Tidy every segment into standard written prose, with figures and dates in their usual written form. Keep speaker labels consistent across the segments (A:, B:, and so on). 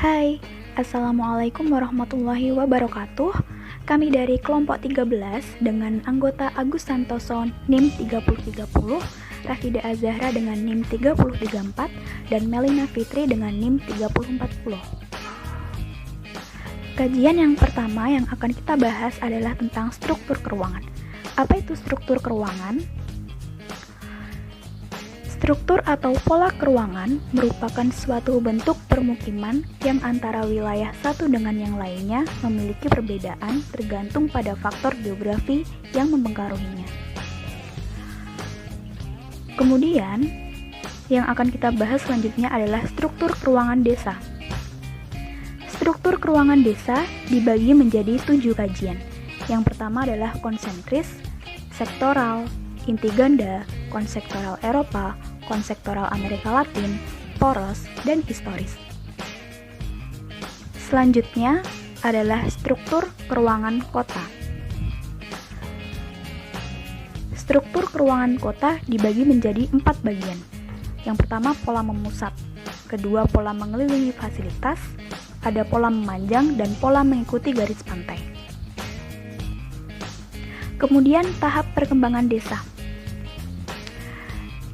A: Hai, Assalamualaikum warahmatullahi wabarakatuh. Kami dari kelompok 13 dengan anggota Agus Santoso NIM 3030, Rafida Azahra dengan NIM 3034, dan Melina Fitri dengan NIM 3040. Kajian yang pertama yang akan kita bahas adalah tentang struktur keruangan. Apa itu struktur keruangan? Struktur atau pola keruangan merupakan suatu bentuk permukiman yang antara wilayah satu dengan yang lainnya memiliki perbedaan tergantung pada faktor geografi yang mempengaruhinya. Kemudian, yang akan kita bahas selanjutnya adalah struktur keruangan desa. Struktur keruangan desa dibagi menjadi 7 kajian. Yang pertama adalah konsentris, sektoral, inti ganda, konsektoral Eropa, konsektoral Amerika Latin, poros, dan historis. Selanjutnya adalah struktur keruangan kota. Struktur keruangan kota dibagi menjadi 4 bagian. Yang pertama pola memusat, kedua pola mengelilingi fasilitas, ada pola memanjang dan pola mengikuti garis pantai. Kemudian tahap perkembangan desa.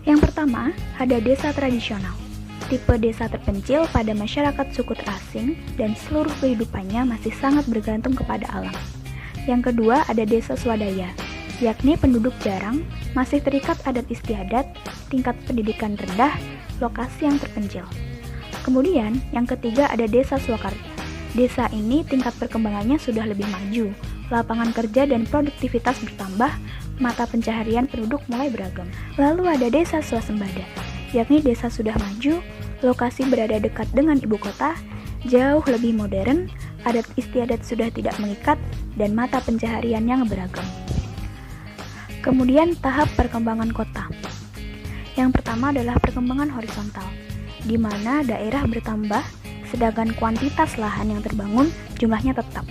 A: Yang pertama, ada desa tradisional. Tipe desa terpencil pada masyarakat suku terasing dan seluruh kehidupannya masih sangat bergantung kepada alam. Yang kedua, ada desa swadaya, yakni penduduk jarang, masih terikat adat istiadat, tingkat pendidikan rendah, lokasi yang terpencil. Kemudian, yang ketiga ada desa swakarya. Desa ini tingkat perkembangannya sudah lebih maju, lapangan kerja dan produktivitas bertambah, mata pencaharian penduduk mulai beragam. Lalu ada desa swasembada, yakni desa sudah maju, lokasi berada dekat dengan ibu kota, jauh lebih modern, adat istiadat sudah tidak mengikat, dan mata pencaharian yang beragam. Kemudian tahap perkembangan kota. Yang pertama adalah perkembangan horizontal, di mana daerah bertambah, sedangkan kuantitas lahan yang terbangun jumlahnya tetap.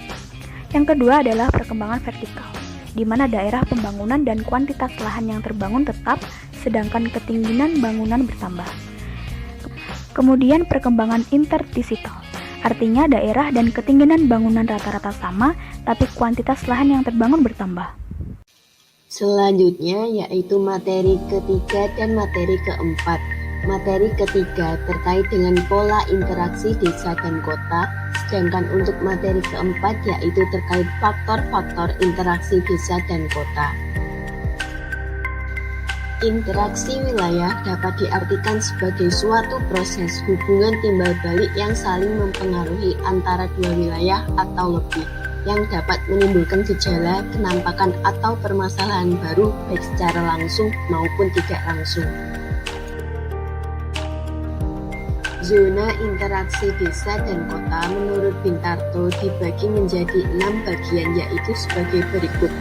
A: Yang kedua adalah perkembangan vertikal, di mana daerah pembangunan dan kuantitas lahan yang terbangun tetap, sedangkan ketinggian bangunan bertambah. Kemudian perkembangan interdigital, artinya daerah dan ketinggian bangunan rata-rata sama, tapi kuantitas lahan yang terbangun bertambah.
B: Selanjutnya yaitu materi ketiga dan materi keempat. Materi ketiga terkait dengan pola interaksi desa dan kota, sedangkan untuk materi keempat yaitu terkait faktor-faktor interaksi desa dan kota. Interaksi wilayah dapat diartikan sebagai suatu proses hubungan timbal balik yang saling mempengaruhi antara dua wilayah atau lebih, yang dapat menimbulkan gejala, kenampakan, atau permasalahan baru baik secara langsung maupun tidak langsung. Zona interaksi desa dan kota menurut Bintarto dibagi menjadi 6 bagian, yaitu sebagai berikut.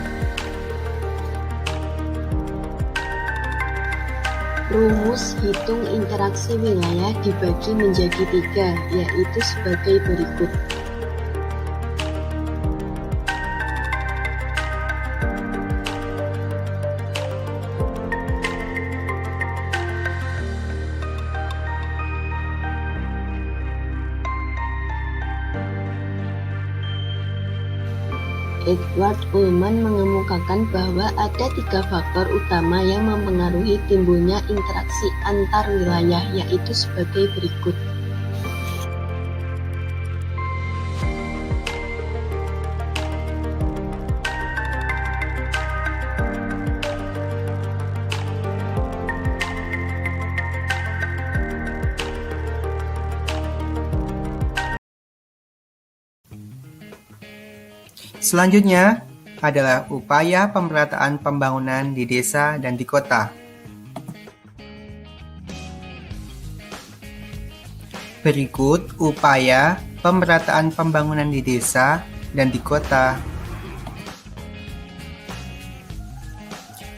B: Rumus hitung interaksi wilayah dibagi menjadi 3, yaitu sebagai berikut. Edward Ullman mengemukakan bahwa ada 3 faktor utama yang mempengaruhi timbulnya interaksi antar wilayah, yaitu sebagai berikut.
C: Selanjutnya adalah upaya pemerataan pembangunan di desa dan di kota. Berikut upaya pemerataan pembangunan di desa dan di kota.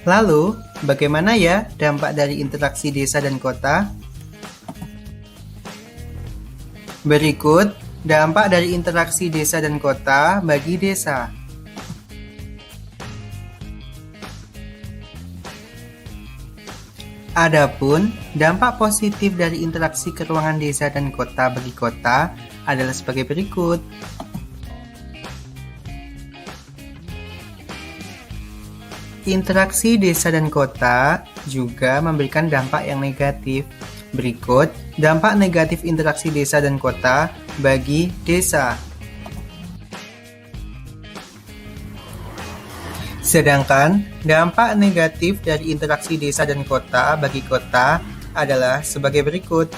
C: Lalu, bagaimana ya dampak dari interaksi desa dan kota? Berikut dampak dari interaksi desa dan kota bagi desa. Adapun dampak positif dari interaksi keruangan desa dan kota bagi kota adalah sebagai berikut. Interaksi desa dan kota juga memberikan dampak yang negatif. Berikut dampak negatif interaksi desa dan kota bagi desa. Sedangkan dampak negatif dari interaksi desa dan kota bagi kota adalah sebagai berikut.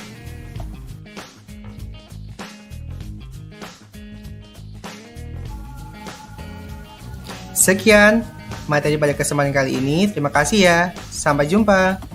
C: Sekian materi pada kesempatan kali ini. Terima kasih ya. Sampai jumpa.